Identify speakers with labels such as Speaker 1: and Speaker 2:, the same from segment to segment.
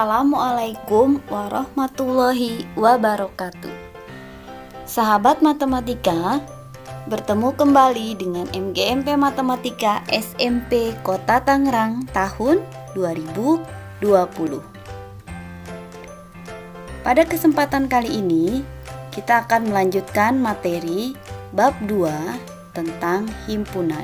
Speaker 1: Assalamualaikum warahmatullahi wabarakatuh. Sahabat matematika, bertemu kembali dengan MGMP Matematika SMP Kota Tangerang tahun 2020. Pada kesempatan kali ini, kita akan melanjutkan materi bab 2 tentang himpunan.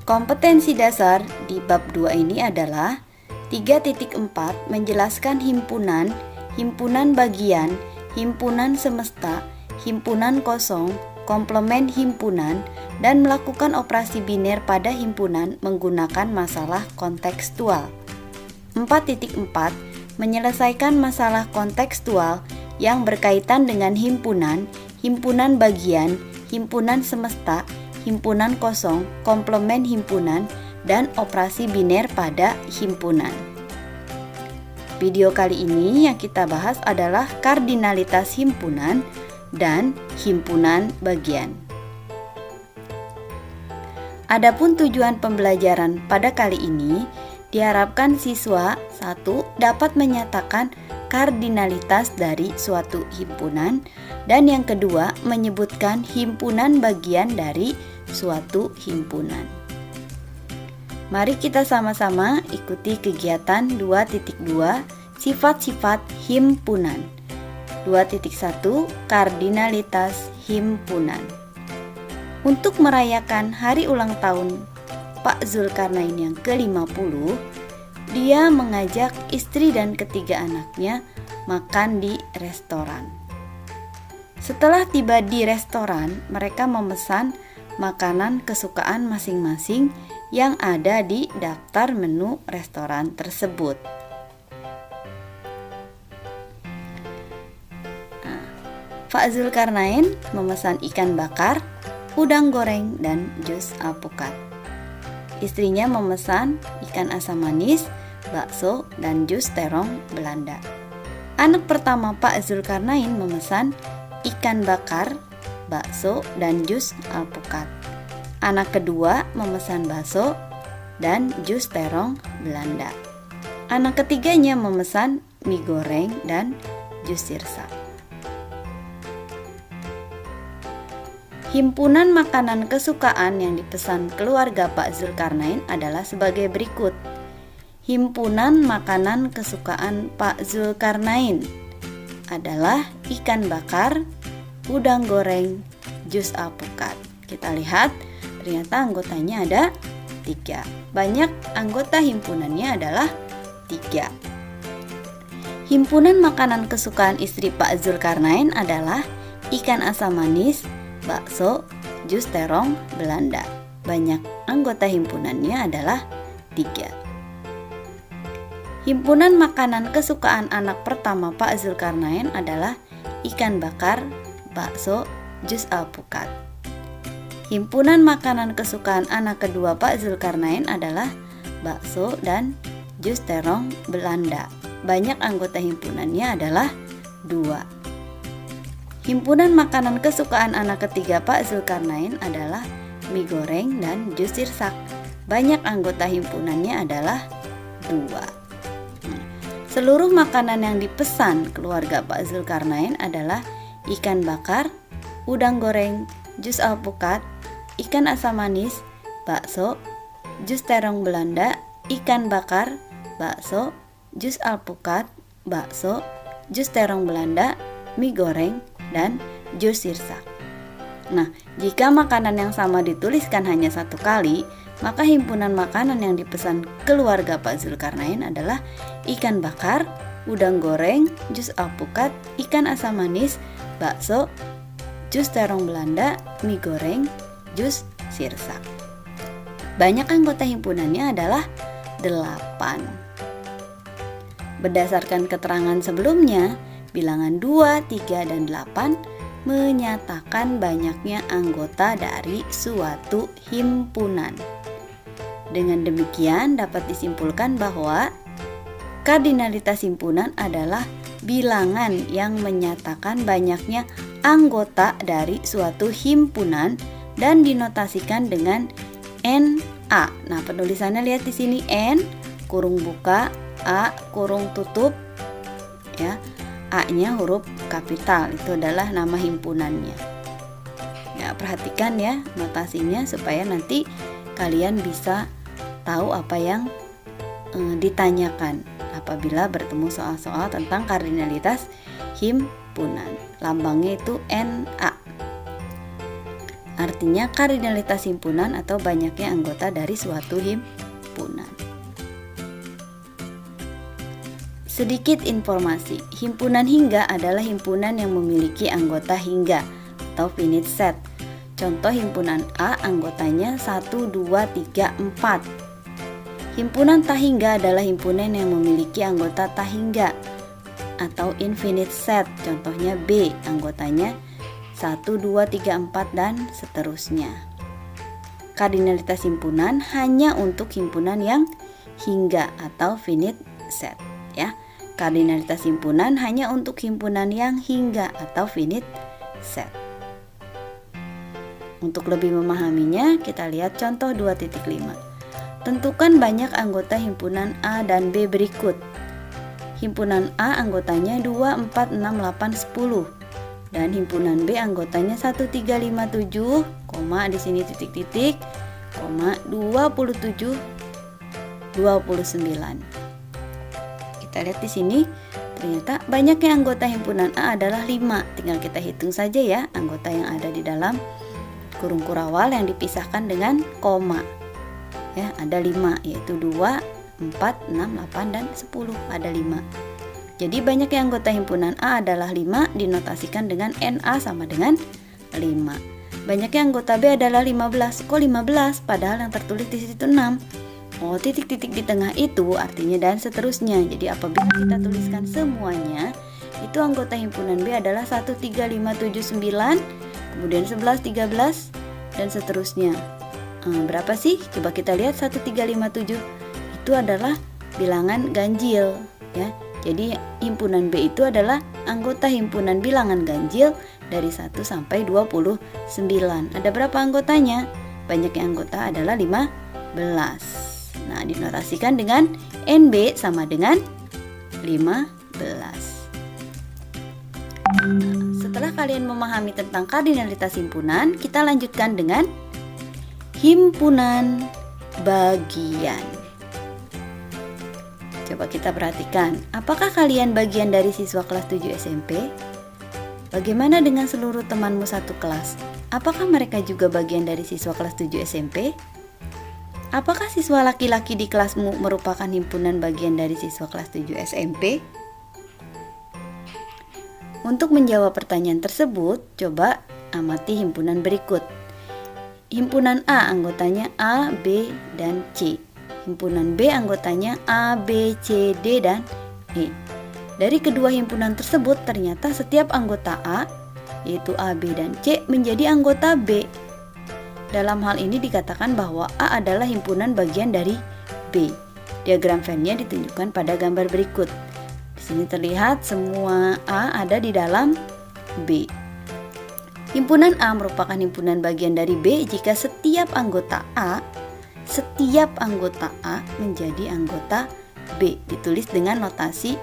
Speaker 1: Kompetensi dasar di bab 2 ini adalah 3.4 menjelaskan himpunan, himpunan bagian, himpunan semesta, himpunan kosong, komplement himpunan, dan melakukan operasi biner pada himpunan menggunakan masalah kontekstual. 4.4 menyelesaikan masalah kontekstual yang berkaitan dengan himpunan, himpunan bagian, himpunan semesta, himpunan kosong, komplement himpunan, dan operasi biner pada himpunan. Video kali ini yang kita bahas adalah kardinalitas himpunan dan himpunan bagian. Adapun tujuan pembelajaran pada kali ini, diharapkan siswa 1 dapat menyatakan kardinalitas dari suatu himpunan, dan yang kedua menyebutkan himpunan bagian dari suatu himpunan. Mari kita sama-sama ikuti kegiatan 2.2 sifat-sifat himpunan. 2.1 kardinalitas himpunan. Untuk merayakan hari ulang tahun Pak Zulkarnain yang ke-50, dia mengajak istri dan ketiga anaknya makan di restoran. Setelah tiba di restoran, mereka memesan makanan kesukaan masing-masing yang ada di daftar menu restoran tersebut. Pak Zulkarnain memesan ikan bakar, udang goreng, dan jus alpukat. Istrinya memesan ikan asam manis, bakso, dan jus terong Belanda. Anak pertama Pak Zulkarnain memesan ikan bakar, bakso, dan jus alpukat. Anak kedua memesan bakso dan jus terong Belanda. Anak ketiganya memesan mie goreng dan jus sirsak. Himpunan makanan kesukaan yang dipesan keluarga Pak Zulkarnain adalah sebagai berikut. Himpunan makanan kesukaan Pak Zulkarnain adalah ikan bakar, udang goreng, jus alpukat. Kita lihat, ternyata anggotanya ada 3. Banyak anggota himpunannya adalah 3. Himpunan makanan kesukaan istri Pak Zulkarnain adalah ikan asam manis, bakso, jus terong Belanda. Banyak anggota himpunannya adalah 3. Himpunan makanan kesukaan anak pertama Pak Zulkarnain adalah ikan bakar, bakso, jus alpukat. Himpunan makanan kesukaan anak kedua Pak Zulkarnain adalah bakso dan jus terong Belanda. Banyak anggota himpunannya adalah 2. Himpunan makanan kesukaan anak ketiga Pak Zulkarnain adalah mie goreng dan jus sirsak. Banyak anggota himpunannya adalah 2. Seluruh makanan yang dipesan keluarga Pak Zulkarnain adalah ikan bakar, udang goreng, jus alpukat, ikan asam manis, bakso, jus terong Belanda, ikan bakar, bakso, jus alpukat, bakso, jus terong Belanda, mie goreng, dan jus sirsak. Nah, jika makanan yang sama dituliskan hanya 1 kali, maka himpunan makanan yang dipesan keluarga Pak Zulkarnain adalah ikan bakar, udang goreng, jus alpukat, ikan asam manis, bakso, jus terong Belanda, mie goreng, jus sirsak. Banyak anggota himpunannya adalah 8. Berdasarkan keterangan sebelumnya, bilangan 2, 3, dan 8 menyatakan banyaknya anggota dari suatu himpunan. Dengan demikian dapat disimpulkan bahwa kardinalitas himpunan adalah bilangan yang menyatakan banyaknya anggota dari suatu himpunan dan dinotasikan dengan N A. Nah, penulisannya lihat di sini, N kurung buka, A kurung tutup, ya. A-nya huruf kapital, itu adalah nama himpunannya. Ya, perhatikan ya notasinya supaya nanti kalian bisa tahu apa yang ditanyakan apabila bertemu soal-soal tentang kardinalitas himpunan. Lambangnya itu Na. Artinya kardinalitas himpunan atau banyaknya anggota dari suatu himpunan. Sedikit informasi, himpunan hingga adalah himpunan yang memiliki anggota hingga atau finite set. Contoh himpunan A anggotanya 1, 2, 3, 4. Himpunan tak hingga adalah himpunan yang memiliki anggota tak hingga atau infinite set. Contohnya B anggotanya 1, 2, 3, 4 dan seterusnya. Kardinalitas himpunan hanya untuk himpunan yang hingga atau finite set, ya. Kardinalitas himpunan hanya untuk himpunan yang hingga atau finite set. Untuk lebih memahaminya, kita lihat contoh 2.5. Tentukan banyak anggota himpunan A dan B berikut. Himpunan A anggotanya 2, 4, 6, 8, 10. Dan himpunan B anggotanya 1, 3, 5, 7, di sini titik-titik, 27, 29. Kita lihat di sini, ternyata banyaknya anggota himpunan A adalah 5. Tinggal kita hitung saja ya anggota yang ada di dalam kurung kurawal yang dipisahkan dengan koma. Ya, ada 5, yaitu 2, 4, 6, 8 dan 10. Ada 5. Jadi banyaknya anggota himpunan A adalah 5, dinotasikan dengan Na sama dengan 5. Banyaknya anggota B adalah 15. Kok 15? Padahal yang tertulis di situ 6. Oh, titik-titik di tengah itu artinya dan seterusnya. Jadi apabila kita tuliskan semuanya, itu anggota himpunan B adalah 1, 3, 5, 7, 9, kemudian 11, 13 dan seterusnya. Berapa sih? Coba kita lihat 1, 3, 5, 7. Itu adalah bilangan ganjil, ya. Jadi himpunan B itu adalah anggota himpunan bilangan ganjil dari 1 sampai 29. Ada berapa anggotanya? Banyaknya anggota adalah 15. Nah, dinotasikan dengan NB sama dengan 15. Nah, setelah kalian memahami tentang kardinalitas himpunan, kita lanjutkan dengan himpunan bagian. Coba kita perhatikan, apakah kalian bagian dari siswa kelas 7 SMP? Bagaimana dengan seluruh temanmu satu kelas? Apakah mereka juga bagian dari siswa kelas 7 SMP? Apakah siswa laki-laki di kelasmu merupakan himpunan bagian dari siswa kelas 7 SMP? Untuk menjawab pertanyaan tersebut, coba amati himpunan berikut. Himpunan A anggotanya A, B, dan C. Himpunan B anggotanya A, B, C, D, dan E. Dari kedua himpunan tersebut, ternyata setiap anggota A, yaitu A, B, dan C, menjadi anggota B. Dalam hal ini dikatakan bahwa A adalah himpunan bagian dari B. Diagram Venn-nya ditunjukkan pada gambar berikut. Di sini terlihat semua A ada di dalam B. Himpunan A merupakan himpunan bagian dari B jika setiap anggota A menjadi anggota B. Ditulis dengan notasi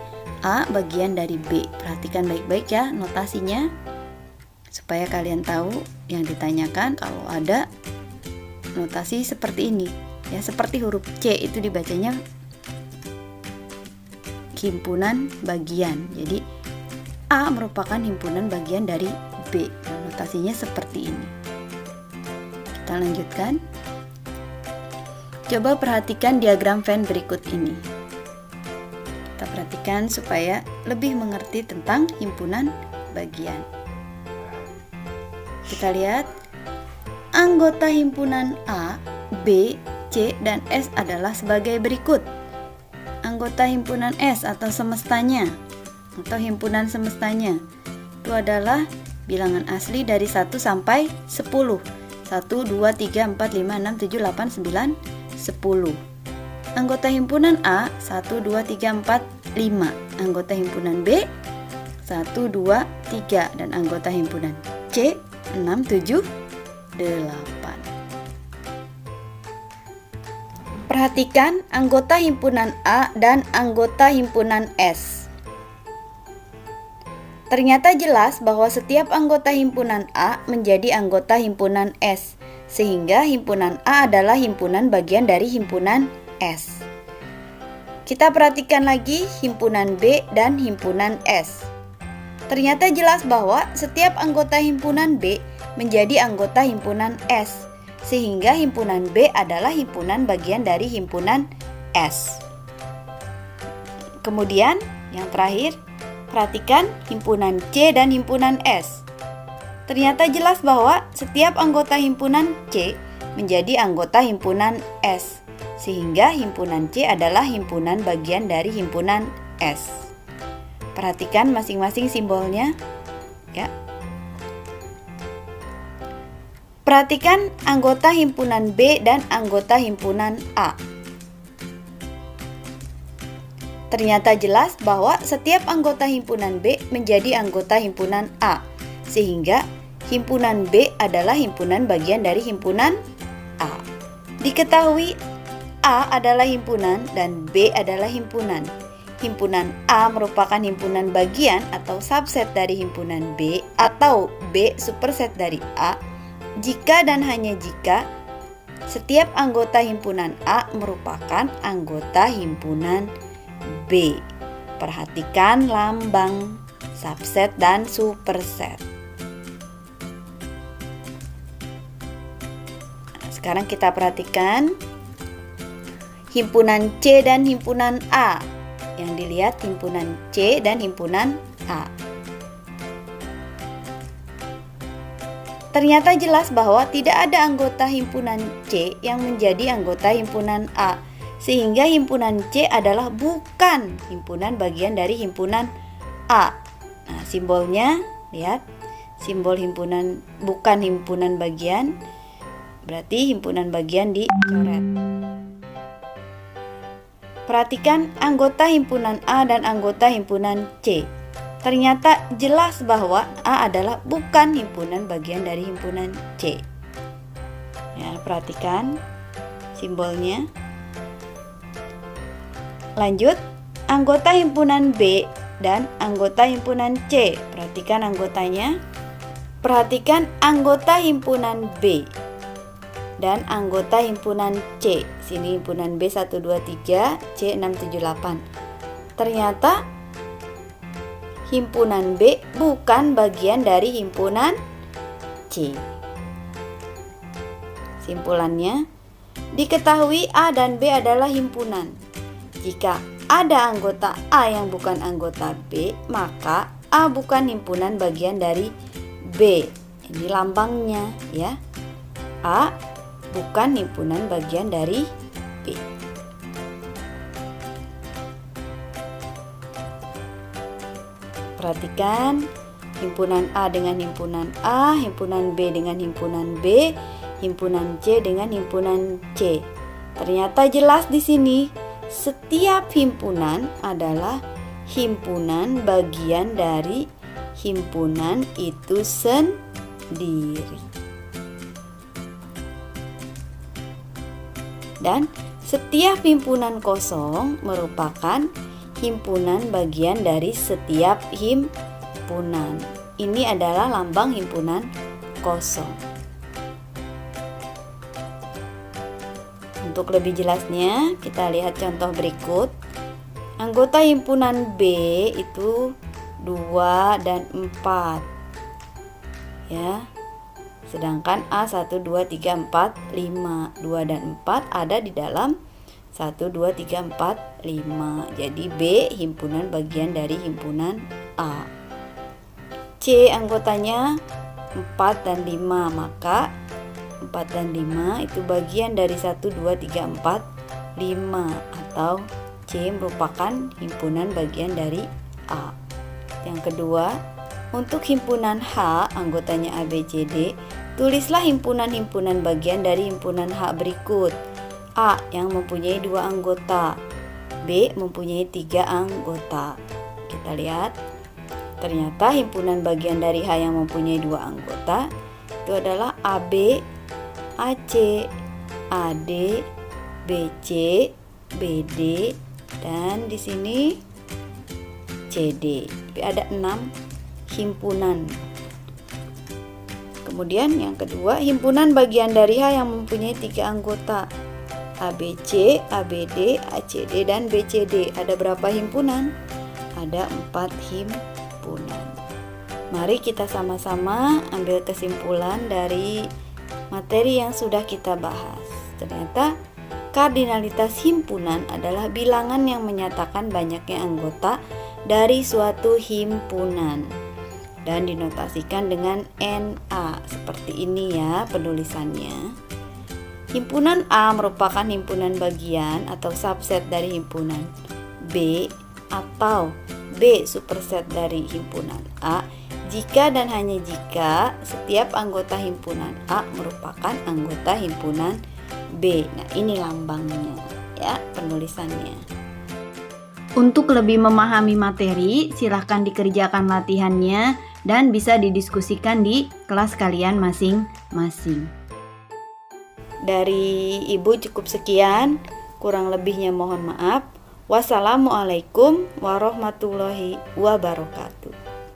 Speaker 1: A bagian dari B. Perhatikan baik-baik ya notasinya, supaya kalian tahu yang ditanyakan. Kalau ada notasi seperti ini, ya, seperti huruf C itu dibacanya himpunan bagian. Jadi A merupakan himpunan bagian dari B. Notasinya seperti ini. Kita lanjutkan. Coba perhatikan diagram Venn berikut ini. Kita perhatikan supaya lebih mengerti tentang himpunan bagian. Kita lihat anggota himpunan A, B, C, dan S adalah sebagai berikut. Anggota himpunan S atau semestanya atau himpunan semestanya itu adalah bilangan asli dari 1 sampai 10. 1, 2, 3, 4, 5, 6, 7, 8, 9, 10. Anggota himpunan A 1, 2, 3, 4, 5. Anggota himpunan B 1, 2, 3. Dan anggota himpunan C 6, 7, 8. Perhatikan anggota himpunan A dan anggota himpunan S. Ternyata jelas bahwa setiap anggota himpunan A menjadi anggota himpunan S, sehingga himpunan A adalah himpunan bagian dari himpunan S. Kita perhatikan lagi himpunan B dan himpunan S. Ternyata jelas bahwa setiap anggota himpunan B menjadi anggota himpunan S, sehingga himpunan B adalah himpunan bagian dari himpunan S. Kemudian yang terakhir, perhatikan himpunan C dan himpunan S. Ternyata jelas bahwa setiap anggota himpunan C menjadi anggota himpunan S, sehingga himpunan C adalah himpunan bagian dari himpunan S. Perhatikan masing-masing simbolnya, ya. Perhatikan anggota himpunan B dan anggota himpunan A. Ternyata jelas bahwa setiap anggota himpunan B menjadi anggota himpunan A, sehingga himpunan B adalah himpunan bagian dari himpunan A. Diketahui A adalah himpunan dan B adalah himpunan. Himpunan A merupakan himpunan bagian atau subset dari himpunan B atau B superset dari A jika dan hanya jika setiap anggota himpunan A merupakan anggota himpunan B. Perhatikan lambang subset dan superset. Sekarang kita perhatikan himpunan C dan himpunan A. Yang dilihat himpunan C dan himpunan A. Ternyata jelas bahwa tidak ada anggota himpunan C yang menjadi anggota himpunan A, sehingga himpunan C adalah bukan himpunan bagian dari himpunan A. Nah, simbolnya, lihat, simbol himpunan bukan himpunan bagian, berarti himpunan bagian dicoret. Perhatikan anggota himpunan A dan anggota himpunan C. Ternyata jelas bahwa A adalah bukan himpunan bagian dari himpunan C. Ya, perhatikan simbolnya. Lanjut, anggota himpunan B dan anggota himpunan C. Perhatikan anggotanya. Perhatikan anggota himpunan B dan anggota himpunan C. Sini himpunan B 1, 2, 3, C 6, 7, 8. Ternyata himpunan B bukan bagian dari himpunan C. Simpulannya, diketahui A dan B adalah himpunan. Jika ada anggota A yang bukan anggota B, maka A bukan himpunan bagian dari B. Ini lambangnya, ya. A bukan himpunan bagian dari B. Perhatikan himpunan A dengan himpunan A, himpunan B dengan himpunan B, himpunan C dengan himpunan C. Ternyata jelas di sini setiap himpunan adalah himpunan bagian dari himpunan itu sendiri. Dan setiap himpunan kosong merupakan himpunan bagian dari setiap himpunan. Ini adalah lambang himpunan kosong. Untuk lebih jelasnya, kita lihat contoh berikut. Anggota himpunan B itu 2 dan 4. Ya. Sedangkan A 1, 2, 3, 4, 5. 2 dan 4 ada di dalam 1, 2, 3, 4, 5. Jadi B himpunan bagian dari himpunan A. C anggotanya 4 dan 5. Maka 4 dan 5 itu bagian dari 1, 2, 3, 4, 5. Atau C merupakan himpunan bagian dari A. Yang kedua, untuk himpunan H anggotanya A, B, C, D, tulislah himpunan-himpunan bagian dari himpunan H berikut. A yang mempunyai 2 anggota, B mempunyai 3 anggota. Kita lihat, ternyata himpunan bagian dari H yang mempunyai 2 anggota itu adalah AB, AC, AD, BC, BD, dan di sini CD. Ada 6 himpunan. Kemudian yang kedua, himpunan bagian dari H yang mempunyai 3 anggota, ABC, ABD, ACD, dan BCD. Ada berapa himpunan? Ada 4 himpunan. Mari kita sama-sama ambil kesimpulan dari materi yang sudah kita bahas. Ternyata kardinalitas himpunan adalah bilangan yang menyatakan banyaknya anggota dari suatu himpunan dan dinotasikan dengan NA. Seperti ini ya penulisannya. Himpunan A merupakan himpunan bagian atau subset dari himpunan B atau B superset dari himpunan A jika dan hanya jika setiap anggota himpunan A merupakan anggota himpunan B. Nah, ini lambangnya ya, penulisannya. Untuk lebih memahami materi, silahkan dikerjakan latihannya dan bisa didiskusikan di kelas kalian masing-masing. Dari Ibu cukup sekian, kurang lebihnya mohon maaf. Wassalamualaikum warahmatullahi wabarakatuh.